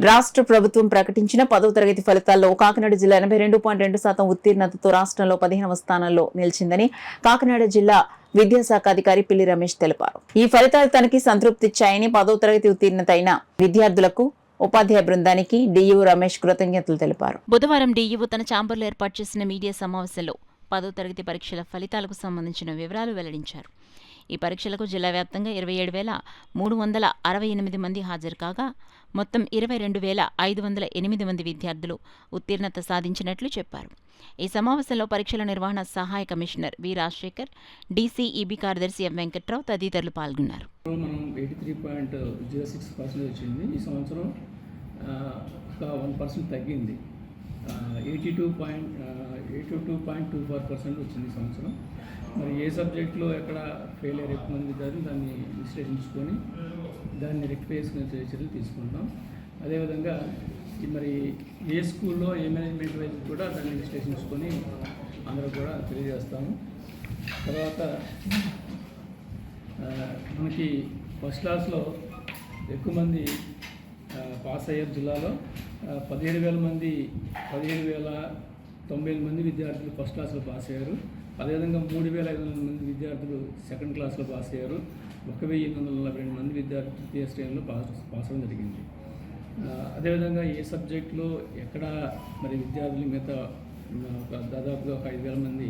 రాష్ట్ర ప్రభుత్వం ప్రకటించిన 10వ తరగతి ఫలితాల్లో కాకినాడ జిల్లా 82.2% ఉత్తీర్ణతతో రాష్ట్రంలో 15వ స్థానంలో నిలిచిందని కాకినాడ జిల్లా విద్యాశాఖ అధికారి పిల్లి రమేష్ తెలిపారు. ఈ ఫలితాలు తనకి సంతృప్తిచ్చాయని 10వ తరగతి ఉత్తీర్ణత అయిన విద్యార్థులకు ఉపాధ్యాయ బృందానికి డిఈఓ రమేష్ కృతజ్ఞతలు తెలిపారు. బుధవారం డిఈఓ తన ఛాంబర్లో ఏర్పాటు చేసిన మీడియా సమావేశంలో 10వ తరగతి పరీక్షల ఫలితాలకు సంబంధించిన వివరాలు వెల్లడించారు. ఈ పరీక్షలకు జిల్లా వ్యాప్తంగా 27,368 మంది హాజరు కాగా మొత్తం 22,508 మంది విద్యార్థులు ఉత్తీర్ణత సాధించినట్లు చెప్పారు. ఈ సమావేశంలో పరీక్షల నిర్వహణ సహాయ కమిషనర్ వి రాజశేఖర్, డీసీఈబీ కార్యదర్శి ఎం వెంకట్రావు తదితరులు పాల్గొన్నారు. మనం 83.06% వచ్చింది. ఈ సంవత్సరం ఒక 1% తగ్గింది. 82.24% వచ్చింది ఈ సంవత్సరం. మరి ఏ సబ్జెక్టులో ఎక్కడ ఫెయిల్ అయ్యే మంది విద్యార్థులు దాన్ని విశ్లేషించుకొని దాన్ని రెక్టిఫై చేసుకునే చర్యలు తీసుకుంటాం. అదేవిధంగా మరి ఏ స్కూల్లో ఏ మేనేజ్మెంట్ వైజ్ కూడా దాన్ని విశ్లేషించుకొని అందరూ కూడా తెలియజేస్తాము. తర్వాత మనకి ఫస్ట్ క్లాస్లో ఎక్కువ మంది పాస్ అయ్యారు. జిల్లాలో 17,090 మంది విద్యార్థులు ఫస్ట్ క్లాస్లో పాస్ అయ్యారు. అదేవిధంగా 3,500 మంది విద్యార్థులు సెకండ్ క్లాస్లో పాస్ అయ్యారు. 1,842 మంది విద్యార్థులు తృతీయ శ్రేణిలో పాస్ అవ్వడం జరిగింది. అదేవిధంగా ఏ సబ్జెక్టులో ఎక్కడ మరి విద్యార్థులు మిగతా దాదాపుగా ఒక 5,000 మంది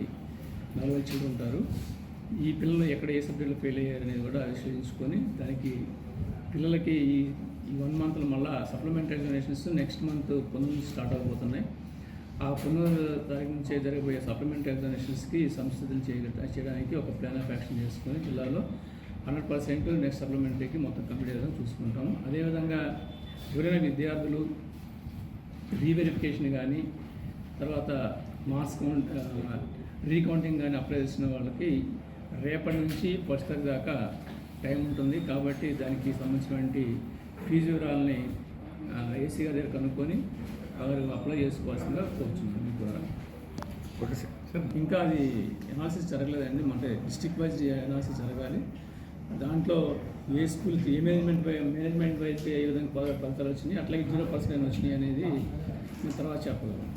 40 చిల్డ్రన్ ఉంటారు. ఈ పిల్లలు ఎక్కడ ఏ సబ్జెక్టులో ఫెయిల్ అయ్యారు అనేది కూడా విశ్లేషించుకొని దానికి పిల్లలకి ఈ 1 మంత్లో మళ్ళీ supplementary examinations next month 19 start అవబోతున్నాయి. ఆ 19 తారీఖు నుంచి జరగబోయే సప్లిమెంటరీ ఎగ్జామినేషన్స్కి సంసిద్ధం చేయడానికి ఒక ప్లాన్ ఆఫ్ యాక్షన్ చేసుకొని జిల్లాలో 100% నెక్స్ట్ సప్లిమెంటరీకి మొత్తం కంప్లీట్ అయ్యేదని చూసుకుంటాము. అదేవిధంగా ఎవరైనా విద్యార్థులు రీవెరిఫికేషన్ కానీ తర్వాత మార్క్స్ రీకౌంటింగ్ కానీ అప్లై చేసిన వాళ్ళకి రేపటి నుంచి 1 తారీఖు దాకా టైం ఉంటుంది. కాబట్టి దానికి సంబంధించినటువంటి ఫీజు వివరాలని ఏసీ గారి దగ్గర కనుక్కొని వారు అప్లై చేసుకోవాల్సిందిగా కోరుచున్నాను మీ ద్వారా. ఇంకా అది ఎనాలిసిస్ జరగలేదండి, అంటే డిస్ట్రిక్ట్ వైజ్ ఎనాలిసిస్ జరగాలి. దాంట్లో ఏ స్కూల్కి ఏ మేనేజ్మెంట్ వైజ్కి ఏ విధంగా ఫలితాలు వచ్చినాయి, అట్లాగే 0% వచ్చినాయి అనేది తర్వాత చెప్పగలను.